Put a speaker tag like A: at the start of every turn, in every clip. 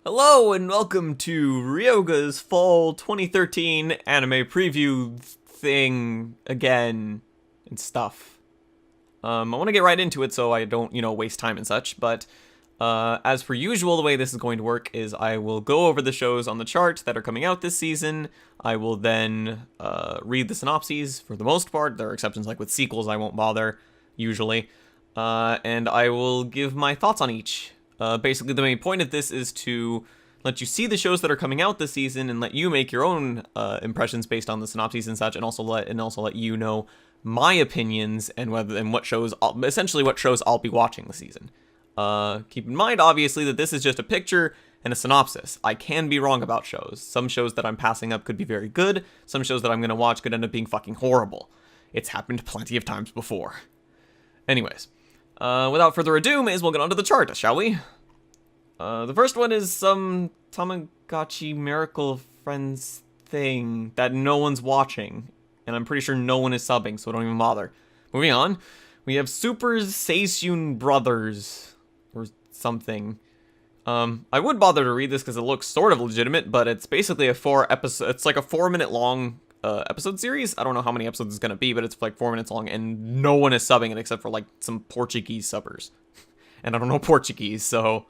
A: Hello and welcome to Ryoga's Fall 2013 anime preview thing again and stuff. I want to get right into it so I don't, waste time and such, but as per usual, the way this is going to work is I will go over the shows on the chart that are coming out this season. I will then read the synopses for the most part. There are exceptions like with sequels I won't bother, usually. And I will give my thoughts on each. Basically, the main point of this is to let you see the shows that are coming out this season and let you make your own impressions based on the synopses and such, and also let you know my opinions and what shows essentially what shows I'll be watching this season. Keep in mind, obviously, that this is just a picture and a synopsis. I can be wrong about shows. Some shows that I'm passing up could be very good. Some shows that I'm gonna watch could end up being fucking horrible. It's happened plenty of times before. Anyways. Without further ado, may as well get onto the chart, shall we? The first one is some Tamagotchi Miracle Friends thing that no one's watching, and I'm pretty sure no one is subbing, so don't even bother. Moving on, we have Super Seisyun Brothers, or something. I would bother to read this because it looks sort of legitimate, but it's basically it's like a 4-minute long episode series. I don't know how many episodes it's gonna be, but it's like 4 minutes long, and no one is subbing it except for like some Portuguese subbers. And I don't know Portuguese, so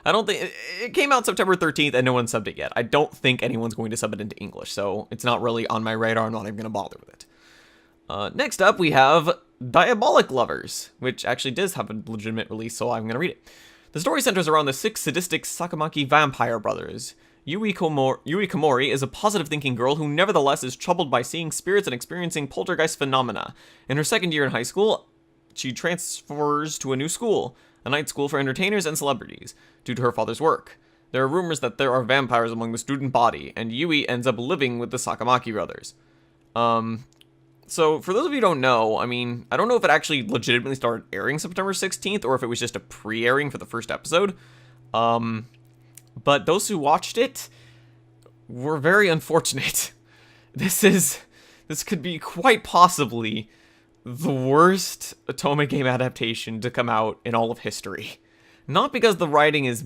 A: I don't think it came out September 13th, and no one subbed it yet. I don't think anyone's going to sub it into English, so it's not really on my radar. I'm not even gonna bother with it. Next up, we have Diabolik Lovers, which actually does have a legitimate release, so I'm gonna read it. The story centers around the 6 sadistic Sakamaki vampire brothers. Yui Komori is a positive-thinking girl who nevertheless is troubled by seeing spirits and experiencing poltergeist phenomena. In her second year in high school, she transfers to a new school, a night school for entertainers and celebrities, due to her father's work. There are rumors that there are vampires among the student body, and Yui ends up living with the Sakamaki brothers. So, for those of you who don't know, I mean, I don't know if it actually legitimately started airing September 16th, or if it was just a pre-airing for the first episode. But those who watched it were very unfortunate. This could be quite possibly the worst Otome game adaptation to come out in all of history. Not because the writing is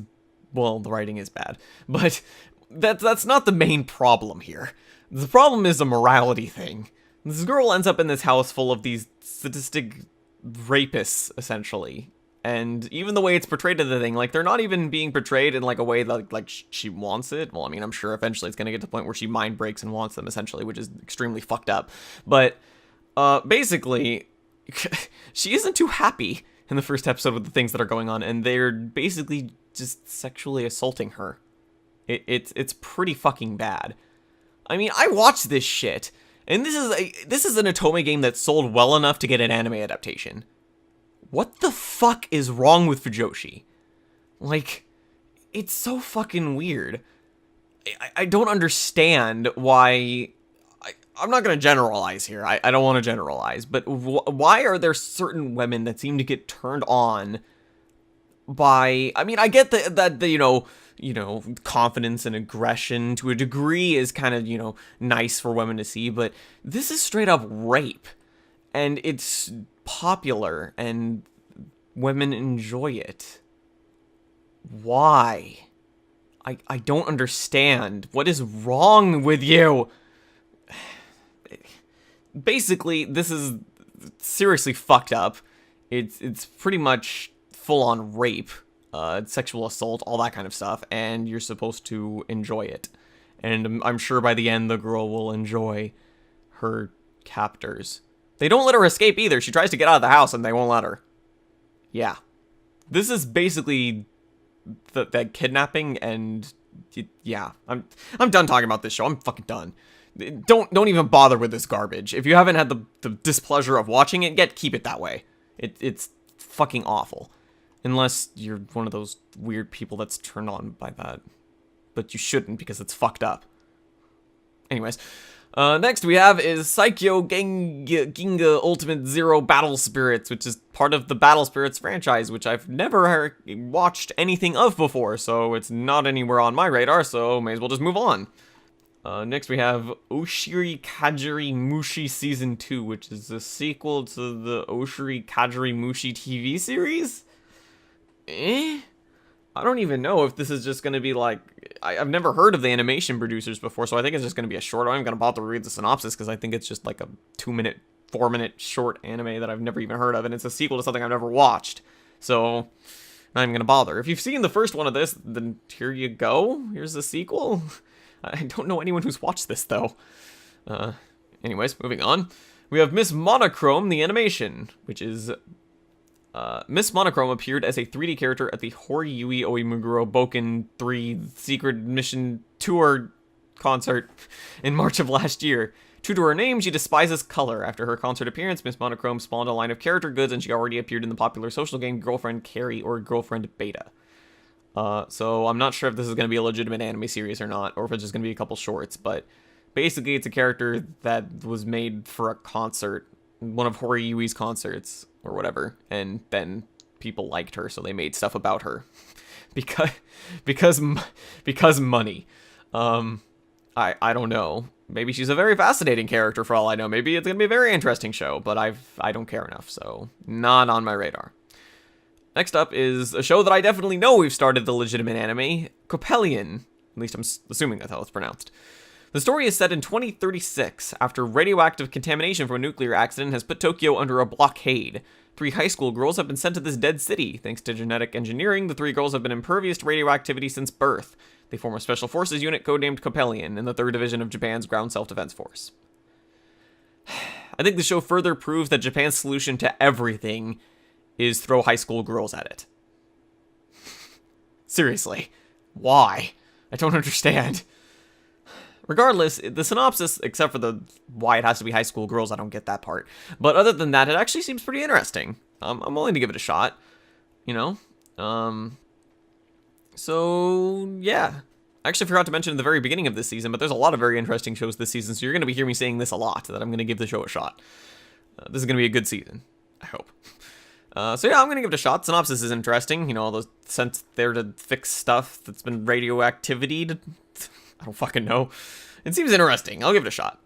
A: bad, but that's not the main problem here. The problem is a morality thing. This girl ends up in this house full of these sadistic rapists, essentially. And even the way it's portrayed in the thing, like, they're not even being portrayed in, like, a way that, like, she wants it. Well, I mean, I'm sure eventually it's gonna get to the point where she mind breaks and wants them, essentially, which is extremely fucked up. But, basically, she isn't too happy in the first episode with the things that are going on, and they're basically just sexually assaulting her. It's pretty fucking bad. I mean, I watched this shit, and this is an Otome game that sold well enough to get an anime adaptation. What the fuck is wrong with Fujoshi? Like, it's so fucking weird. I don't understand why... I'm not going to generalize here. I don't want to generalize. But why are there certain women that seem to get turned on by... I mean, I get that confidence and aggression to a degree is kind of, nice for women to see. But this is straight up rape. And it's popular, and women enjoy it. Why? I don't understand. What is wrong with you? Basically, this is seriously fucked up. It's pretty much full-on rape, sexual assault, all that kind of stuff, and you're supposed to enjoy it. And I'm sure by the end, the girl will enjoy her captors. They don't let her escape either. She tries to get out of the house and they won't let her. Yeah. This is basically the kidnapping, and yeah. I'm done talking about this show. I'm fucking done. Don't even bother with this garbage. If you haven't had the displeasure of watching it, keep it that way. It's fucking awful. Unless you're one of those weird people that's turned on by that. But you shouldn't, because it's fucked up. Anyways. Next we have is Saikyou Ginga Ultimate Zero Battle Spirits, which is part of the Battle Spirits franchise, which I've never watched anything of before, so it's not anywhere on my radar, so may as well just move on. Next we have Oshiri Kajiri Mushi Season 2, which is a sequel to the Oshiri Kajiri Mushi TV series? I don't even know if this is just going to be like... I've never heard of the animation producers before, so I think it's just going to be a short. I'm going to bother to read the synopsis because I think it's just like a 2-minute, 4-minute short anime that I've never even heard of, and it's a sequel to something I've never watched. So, not even going to bother. If you've seen the first one of this, then here you go. Here's the sequel. I don't know anyone who's watched this, though. Anyways, moving on. We have Miss Monochrome, the animation, which is... Miss Monochrome appeared as a 3D character at the Horyui Oimuguro Boken 3 Secret Mission Tour concert in March of last year. True to her name, she despises color. After her concert appearance, Miss Monochrome spawned a line of character goods, and she already appeared in the popular social game Girlfriend Carry or Girlfriend Beta. So I'm not sure if this is going to be a legitimate anime series or not, or if it's just going to be a couple shorts, but basically it's a character that was made for a concert, one of Horyui's concerts, or whatever, and then people liked her, so they made stuff about her. because money. I don't know. Maybe she's a very fascinating character for all I know. Maybe it's gonna be a very interesting show, but I don't care enough, so not on my radar. Next up is a show that I definitely know we've started the legitimate anime, COPPELION. At least I'm assuming that's how it's pronounced. The story is set in 2036, after radioactive contamination from a nuclear accident has put Tokyo under a blockade. 3 high school girls have been sent to this dead city. Thanks to genetic engineering, the 3 girls have been impervious to radioactivity since birth. They form a special forces unit codenamed COPPELION in the 3rd Division of Japan's Ground Self-Defense Force. I think the show further proves that Japan's solution to everything is throw high school girls at it. Seriously. Why? I don't understand. Regardless, the synopsis, except for the why it has to be high school girls, I don't get that part. But other than that, it actually seems pretty interesting. I'm willing to give it a shot, you know? So, yeah. I actually forgot to mention in the very beginning of this season, but there's a lot of very interesting shows this season, so you're going to be hearing me saying this a lot, that I'm going to give the show a shot. This is going to be a good season, I hope. So yeah, I'm going to give it a shot. Synopsis is interesting, you know, all those sent there to fix stuff that's been radioactivity. I don't fucking know. It seems interesting. I'll give it a shot.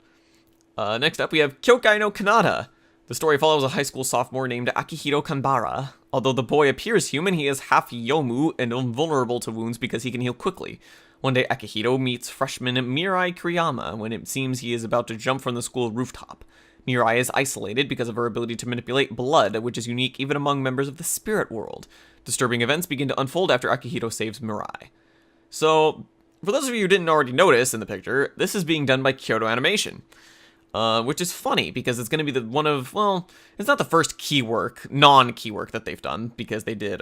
A: Next up, we have Kyoukai no Kanata. The story follows a high school sophomore named Akihiro Kanbara. Although the boy appears human, he is half Yomu and invulnerable to wounds because he can heal quickly. One day, Akihiro meets freshman Mirai Kuriyama when it seems he is about to jump from the school rooftop. Mirai is isolated because of her ability to manipulate blood, which is unique even among members of the spirit world. Disturbing events begin to unfold after Akihiro saves Mirai. So, for those of you who didn't already notice in the picture, this is being done by Kyoto Animation. Which is funny, because it's going to be the one of, well, it's not the first key work, non-key work that they've done, because they did,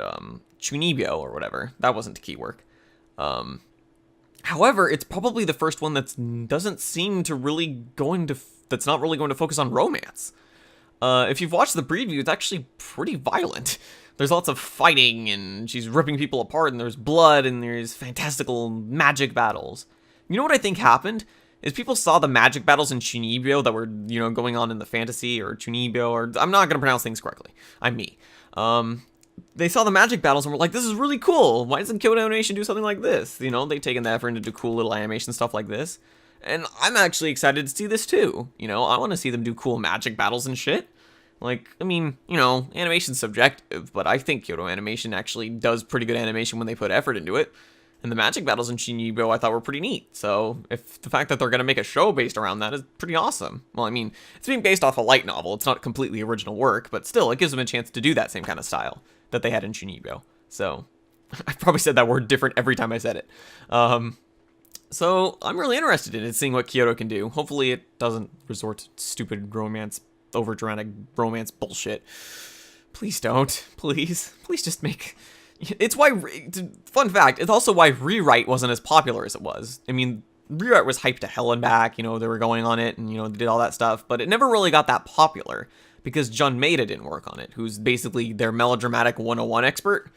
A: Chunibyo or whatever. That wasn't key work. However, it's probably the first one that's doesn't seem to really that's not really going to focus on romance. If you've watched the preview, it's actually pretty violent. There's lots of fighting, and she's ripping people apart, and there's blood, and there's fantastical magic battles. You know what I think happened? Is people saw the magic battles in Chunibyo that were, you know, going on in the fantasy, or Chunibyo, or I'm not going to pronounce things correctly. I'm me. They saw the magic battles and were like, this is really cool. Why doesn't Kyoto Animation do something like this? You know, they've taken the effort to do cool little animation stuff like this. And I'm actually excited to see this too. You know, I want to see them do cool magic battles and shit. Like, I mean, you know, animation's subjective, but I think Kyoto Animation actually does pretty good animation when they put effort into it. And the magic battles in Chunibyo I thought were pretty neat. So, if the fact that they're going to make a show based around that is pretty awesome. Well, I mean, it's being based off a light novel. It's not completely original work, but still, it gives them a chance to do that same kind of style that they had in Chunibyo. So, I probably said that word different every time I said it. So, I'm really interested in it, seeing what Kyoto can do. Hopefully, it doesn't resort to stupid romance, over-dramatic romance bullshit. Please don't. Please. Please just make... It's why, fun fact, it's also why Rewrite wasn't as popular as it was. I mean, Rewrite was hyped to hell and back, you know, they were going on it, and, you know, they did all that stuff, but it never really got that popular, because John Maeda didn't work on it, who's basically their melodramatic 101 expert.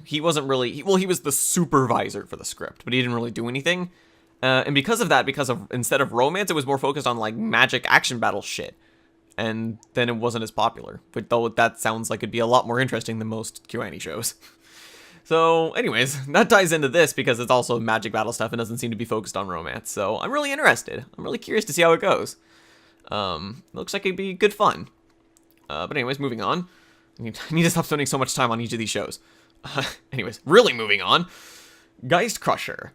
A: He wasn't really, he was the supervisor for the script, but he didn't really do anything. And because of that, instead of romance, it was more focused on, like, magic action battle shit. And then it wasn't as popular. But though that sounds like it'd be a lot more interesting than most KyoAni shows. So, anyways, that ties into this because it's also magic battle stuff and doesn't seem to be focused on romance. So, I'm really interested. I'm really curious to see how it goes. Looks like it'd be good fun. But anyways, moving on. I need to stop spending so much time on each of these shows. Anyways, really moving on. Gaist Crusher.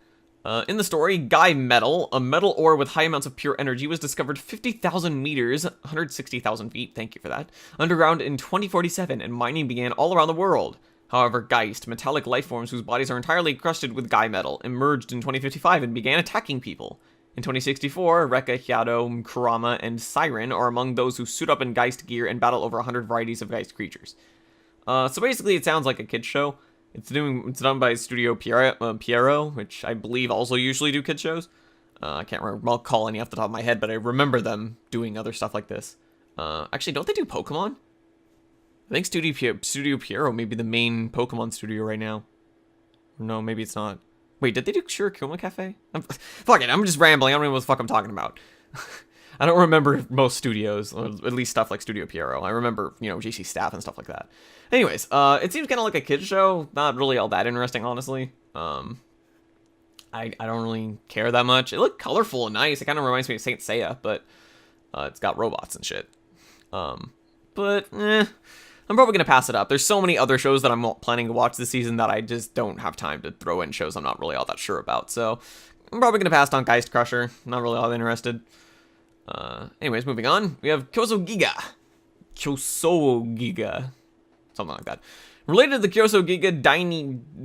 A: In the story, Guy Metal, a metal ore with high amounts of pure energy, was discovered 50,000 meters, 160,000 feet, thank you for that, underground in 2047, and mining began all around the world. However, Geist, metallic lifeforms whose bodies are entirely crusted with Guy Metal, emerged in 2055 and began attacking people. In 2064, Rekka, Hyado, Kurama, and Siren are among those who suit up in Geist gear and battle over 100 varieties of Geist creatures. So basically, it sounds like a kid's show. It's done by Studio Piero, which I believe also usually do kid shows. I can't recall any off the top of my head, but I remember them doing other stuff like this. Actually, don't they do Pokemon? I think Studio Piero may be the main Pokemon studio right now. No, maybe it's not. Wait, did they do Shirokuma Cafe? Fuck it, I'm just rambling. I don't know what the fuck I'm talking about. I don't remember most studios, or at least stuff like Studio Piero. I remember, GC staff and stuff like that. Anyways, it seems kind of like a kid's show. Not really all that interesting, honestly. I don't really care that much. It looked colorful and nice. It kind of reminds me of Saint Seiya, but it's got robots and shit. I'm probably going to pass it up. There's so many other shows that I'm planning to watch this season that I just don't have time to throw in shows I'm not really all that sure about. So I'm probably going to pass on Gaist Crusher. Not really all that interested. Anyways, moving on. We have Kyousougiga. Something like that. Related to the Kyousougiga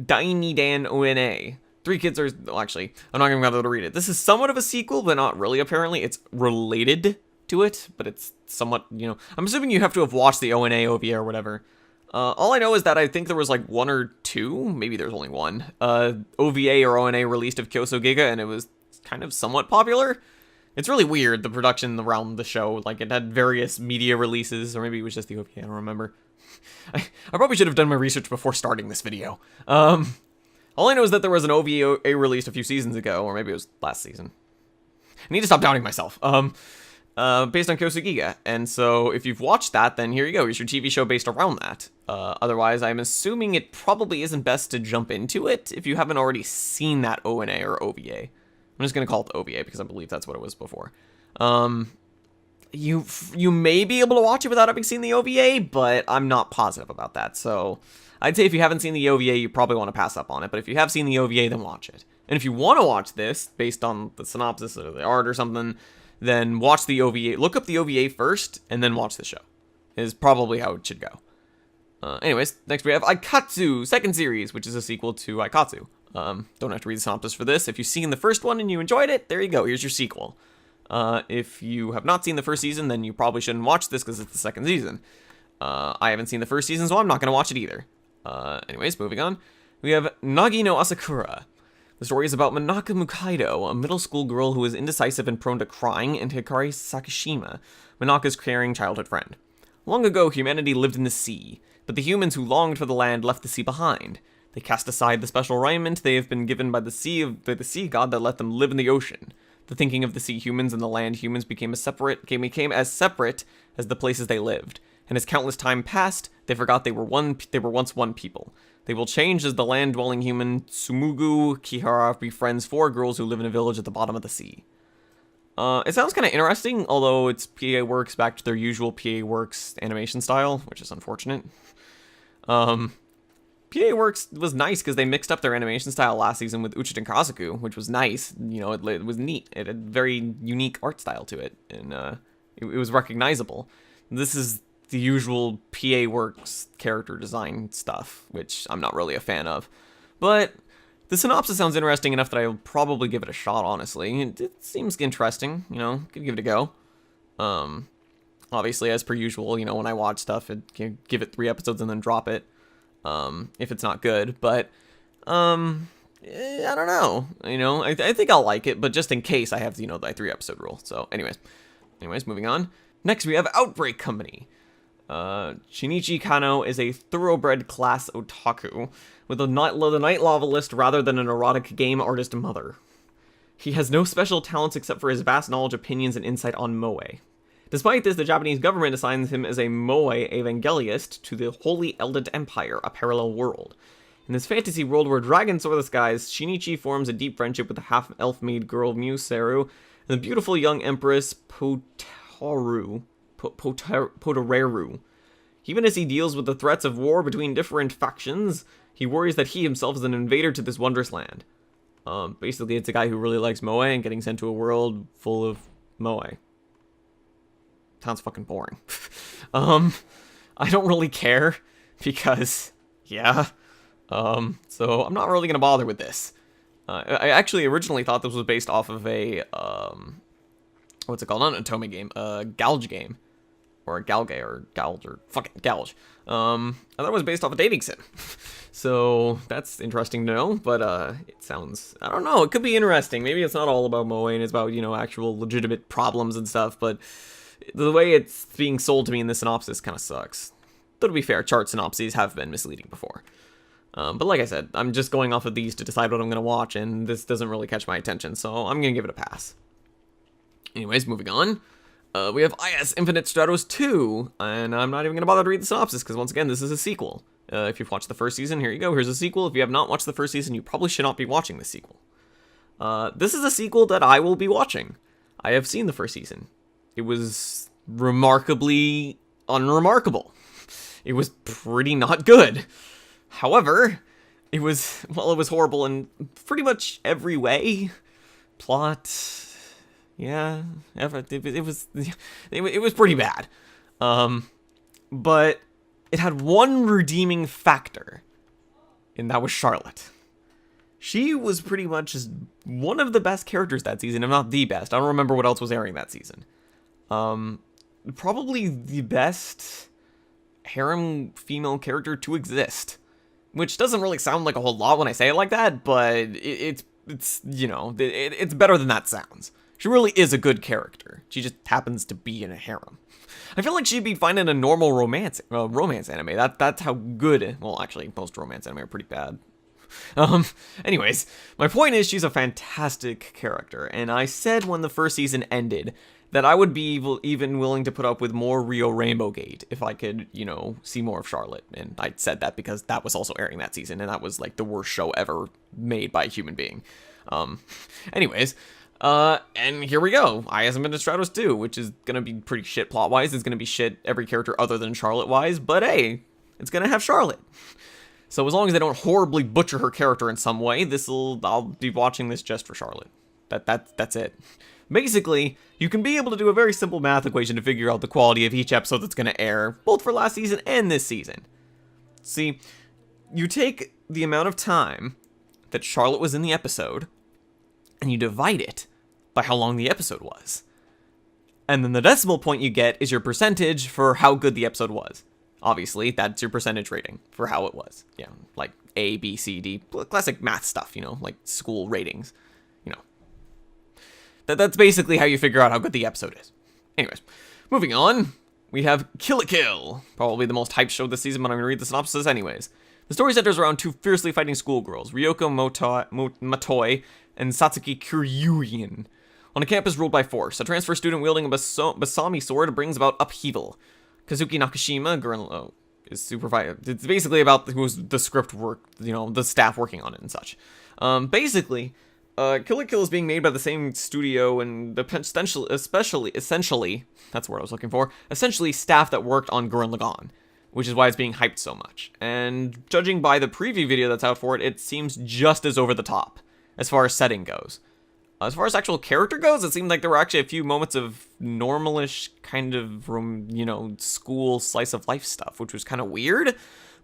A: Dainidan ONA. Three kids are... Well, actually, I'm not even going to be able to read it. This is somewhat of a sequel, but not really, apparently. It's related to it, but it's somewhat, I'm assuming you have to have watched the ONA, OVA, or whatever. All I know is that I think there was like one or two, maybe there's only one, OVA or ONA released of Kyousougiga, and it was kind of somewhat popular. It's really weird, the production around the show. Like, it had various media releases, or maybe it was just the OVA, I don't remember. I probably should have done my research before starting this video. All I know is that there was an OVA released a few seasons ago, or maybe it was last season. I need to stop doubting myself. Based on Kyousougiga, and so if you've watched that, then here you go, here's your TV show based around that. Otherwise, I'm assuming it probably isn't best to jump into it if you haven't already seen that ONA or OVA. I'm just gonna call it the OVA because I believe that's what it was before. You may be able to watch it without having seen the OVA, but I'm not positive about that, so I'd say if you haven't seen the OVA, you probably want to pass up on it, but if you have seen the OVA, then watch it. And if you want to watch this, based on the synopsis or the art or something, then watch the OVA. Look up the OVA first, and then watch the show. Is probably how it should go. Anyways, next we have Aikatsu, second series, which is a sequel to Aikatsu. Don't have to read the synopsis for this. If you've seen the first one and you enjoyed it, there you go. Here's your sequel. If you have not seen the first season, then you probably shouldn't watch this because it's the second season. I haven't seen the first season, so I'm not going to watch it either. Anyways, moving on. We have Nagi no Asukara. The story is about Manaka Mukaido, a middle school girl who is indecisive and prone to crying, and Hikari Sakishima, Manaka's caring childhood friend. Long ago, humanity lived in the sea, but the humans who longed for the land left the sea behind. They cast aside the special raiment they have been given by the sea god that let them live in the ocean. The thinking of the sea humans and the land humans became as separate as the places they lived. And as countless time passed, they forgot they were once one people. They will change as the land-dwelling human Tsumugu Kihara befriends four girls who live in a village at the bottom of the sea. It sounds kind of interesting, although it's PA Works back to their usual PA Works animation style, which is unfortunate. PA Works was nice because they mixed up their animation style last season with Uchiten Kazoku, which was nice. It was neat. It had very unique art style to it, and it was recognizable. This is the usual PA Works character design stuff, which I'm not really a fan of. But the synopsis sounds interesting enough that I'll probably give it a shot, honestly. It seems interesting, could give it a go. Obviously, as per usual, when I watch stuff, give it 3 episodes and then drop it, if it's not good. But, I don't know, I think I'll like it, but just in case, I have, the 3-episode rule. So, anyways, moving on. Next, we have Outbreak Company. Shinichi Kano is a thoroughbred class otaku with the night novelist rather than an erotic game artist mother. He has no special talents except for his vast knowledge, opinions, and insight on moe. Despite this, the Japanese government assigns him as a moe evangelist to the Holy Eldent Empire, a parallel world. In this fantasy world where dragons soar the skies, Shinichi forms a deep friendship with the half-elf maid girl Museru and the beautiful young empress Potareru. Even as he deals with the threats of war between different factions, He worries that he himself is an invader to this wondrous land. Basically, it's a guy who really likes moe and getting sent to a world full of moe. Sounds fucking boring. I don't really care because, yeah. So I'm not really gonna bother with this. I actually originally thought this was based off of a, what's it called? Not an Otome game, a Gouge game. Or a Galge, or Gouge, or fucking Gouge. I thought it was based off a dating sim. So, that's interesting to know, but, it sounds, I don't know, it could be interesting. Maybe it's not all about moe and it's about, you know, actual legitimate problems and stuff, but the way it's being sold to me in the synopsis kind of sucks. Though to be fair, chart synopses have been misleading before. But like I said, I'm just going off of these to decide what I'm going to watch, and this doesn't really catch my attention, so I'm going to give it a pass. Anyways, moving on. We have IS Infinite Stratos 2, and I'm not even going to bother to read the synopsis, because once again, this is a sequel. If you've watched the first season, here you go, here's a sequel. If you have not watched the first season, you probably should not be watching the sequel. This is a sequel that I will be watching. I have seen the first season. It was remarkably unremarkable. It was pretty not good. However, it was horrible in pretty much every way. Plot, yeah, it was pretty bad. But it had one redeeming factor, and that was Charlotte. She was pretty much just one of the best characters that season, if not the best. I don't remember what else was airing that season. Probably the best harem female character to exist. Which doesn't really sound like a whole lot when I say it like that, but it's you know, it's better than that sounds. She really is a good character. She just happens to be in a harem. I feel like she'd be fine in a normal romance anime. That's how good. Well, actually, most romance anime are pretty bad. Anyways, my point is she's a fantastic character, and I said when the first season ended that I would be even willing to put up with more Rio Rainbow Gate if I could, you know, see more of Charlotte. And I said that because that was also airing that season, and that was like the worst show ever made by a human being. Anyways, and here we go. I hasn't been to Stratos 2, which is gonna be pretty shit plot-wise. It's gonna be shit every character other than Charlotte-wise, but hey, it's gonna have Charlotte. So as long as they don't horribly butcher her character in some way, I'll be watching this just for Charlotte. That's it. Basically, you can be able to do a very simple math equation to figure out the quality of each episode that's going to air, both for last season and this season. See, you take the amount of time that Charlotte was in the episode, and you divide it by how long the episode was. And then the decimal point you get is your percentage for how good the episode was. Obviously, that's your percentage rating for how it was. Yeah, like A, B, C, D, classic math stuff, you know, like school ratings, you know. That's basically how you figure out how good the episode is. Anyways, moving on, we have Kill la Kill, probably the most hyped show this season, but I'm going to read the synopsis anyways. The story centers around two fiercely fighting schoolgirls, Ryoko Matoi and Satsuki Kuryuin. On a campus ruled by force, a transfer student wielding a Basami sword brings about upheaval. Kazuki Nakashima is supervisor. It's basically about who's the script work, you know, the staff working on it and such. Basically, Kill la Kill is being made by the same studio and essentially, that's the word I was looking for, essentially staff that worked on Gurren Lagann, which is why it's being hyped so much. And judging by the preview video that's out for it, it seems just as over the top as far as setting goes. As far as actual character goes, it seemed like there were actually a few moments of normalish kind of, you know, school slice of life stuff, which was kind of weird.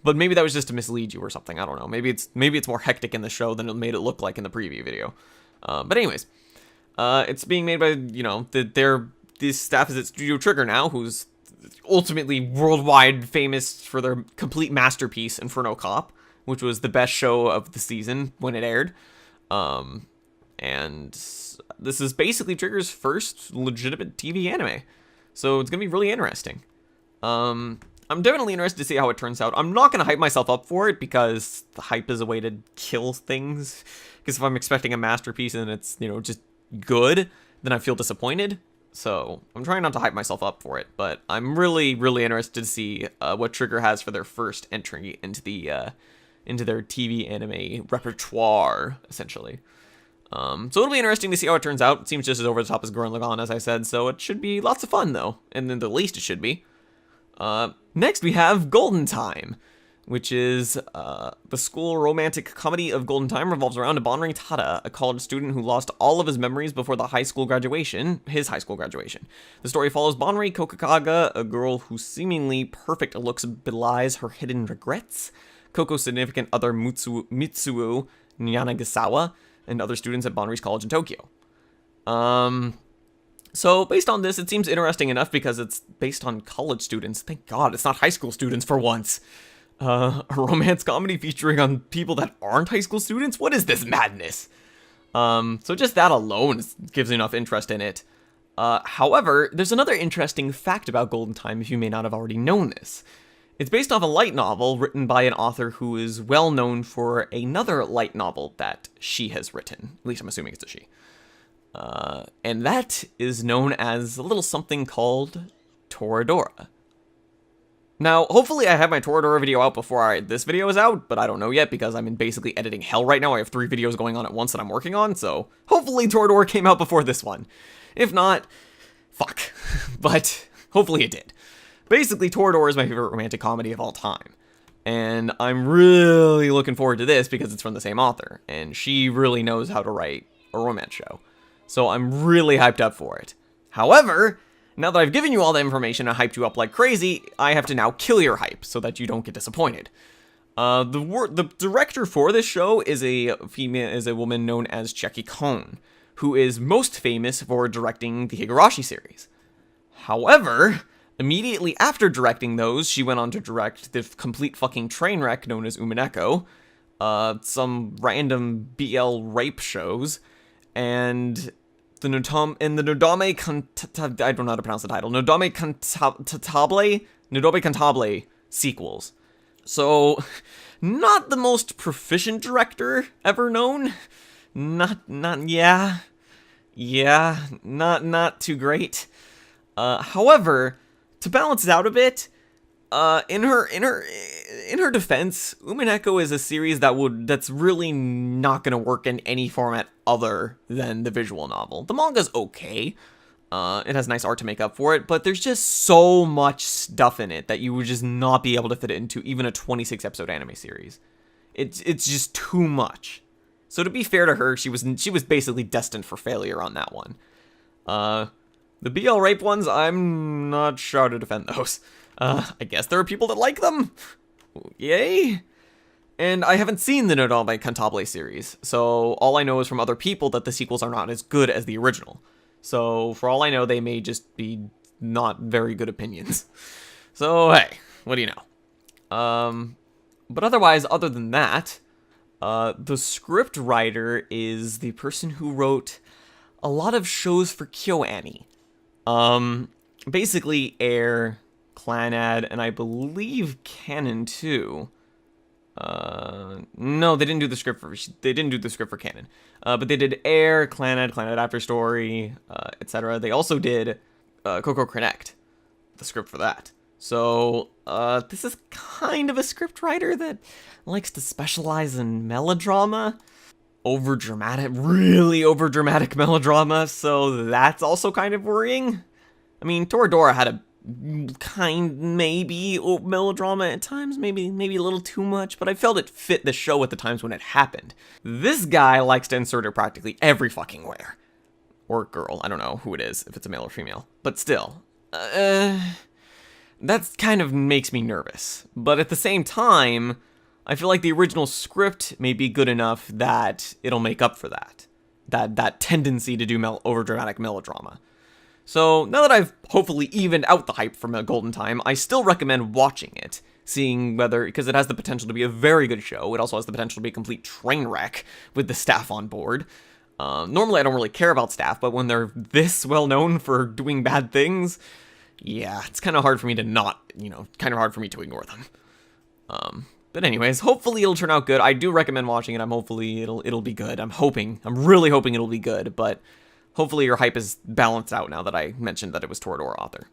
A: But maybe that was just to mislead you or something. I don't know. Maybe it's more hectic in the show than it made it look like in the preview video. But anyways, it's being made by, you know, this staff is at Studio Trigger now, who's ultimately worldwide famous for their complete masterpiece, Inferno Cop, which was the best show of the season when it aired. And this is basically Trigger's first legitimate TV anime. So it's going to be really interesting. I'm definitely interested to see how it turns out. I'm not going to hype myself up for it because the hype is a way to kill things. Because if I'm expecting a masterpiece and it's, you know, just good, then I feel disappointed. So I'm trying not to hype myself up for it. But I'm really, really interested to see what Trigger has for their first entry into their TV anime repertoire, essentially. So it'll be interesting to see how it turns out. It seems just as over the top as Gurren Lagann, as I said, so it should be lots of fun, though. And then the least it should be. Next we have Golden Time. which is the school romantic comedy of Golden Time revolves around Bonri Tada, a college student who lost all of his memories before his high school graduation. The story follows Bonri Kyousougiga, a girl whose seemingly perfect looks belies her hidden regrets, Koko's significant other Mitsuo Nyanagisawa, and other students at Bonri's college in Tokyo. So based on this, it seems interesting enough because it's based on college students. Thank God it's not high school students for once. A romance comedy featuring on people that aren't high school students? What is this madness? So just that alone gives enough interest in it. However, there's another interesting fact about Golden Time if you may not have already known this. It's based off a light novel written by an author who is well known for another light novel that she has written. At least I'm assuming it's a she. And that is known as a little something called Toradora. Now, hopefully I have my Toradora video out before this video is out, but I don't know yet because I'm in basically editing hell right now. I have 3 videos going on at once that I'm working on, so hopefully Toradora came out before this one. If not, fuck. But hopefully it did. Basically, Toradora is my favorite romantic comedy of all time. And I'm really looking forward to this because it's from the same author, and she really knows how to write a romance show. So I'm really hyped up for it. However, now that I've given you all the information and hyped you up like crazy, I have to now kill your hype so that you don't get disappointed. The director for this show is a woman known as Chiaki Kon, who is most famous for directing the Higurashi series. However, immediately after directing those, she went on to direct the complete fucking train wreck known as Umineko, some random BL rape shows, and the Nodame I don't know how to pronounce the title. Nodame Cantabile sequels. So, not the most proficient director ever known. Not too great. However, to balance it out a bit, in her defense, Umineko is a series that's really not gonna work in any format other than the visual novel. The manga's okay. It has nice art to make up for it, but there's just so much stuff in it that you would just not be able to fit it into even a 26 episode anime series. It's just too much. So to be fair to her, she was basically destined for failure on that one. The BL rape ones, I'm not sure how to defend those. I guess there are people that like them. Yay. And I haven't seen the Nodame Cantabile series, so all I know is from other people that the sequels are not as good as the original. So for all I know, they may just be not very good opinions. So hey, what do you know? But otherwise, other than that, the script writer is the person who wrote a lot of shows for KyoAni. Basically Air, Clanad, and I believe Canon too. No, they didn't do the script for Canon. But they did Air, Clanad After Story, etc. They also did Coco Connect, the script for that. So, this is kind of a script writer that likes to specialize in melodrama. Really overdramatic melodrama, so that's also kind of worrying. I mean, Toradora had a maybe melodrama at times, maybe a little too much, but I felt it fit the show at the times when it happened. This guy likes to insert it practically every fucking where. Or girl, I don't know who it is, if it's a male or female. But still, that kind of makes me nervous. But at the same time, I feel like the original script may be good enough that it'll make up for that. That tendency to do overdramatic melodrama. So, now that I've hopefully evened out the hype from A Golden Time, I still recommend watching it, seeing whether, because it has the potential to be a very good show, it also has the potential to be a complete train wreck with the staff on board. Normally I don't really care about staff, but when they're this well known for doing bad things, yeah, it's kind of hard for me to ignore them. But anyways, hopefully it'll turn out good. I do recommend watching it. Hopefully it'll be good. I'm really hoping it'll be good, but hopefully your hype is balanced out now that I mentioned that it was Toradora author.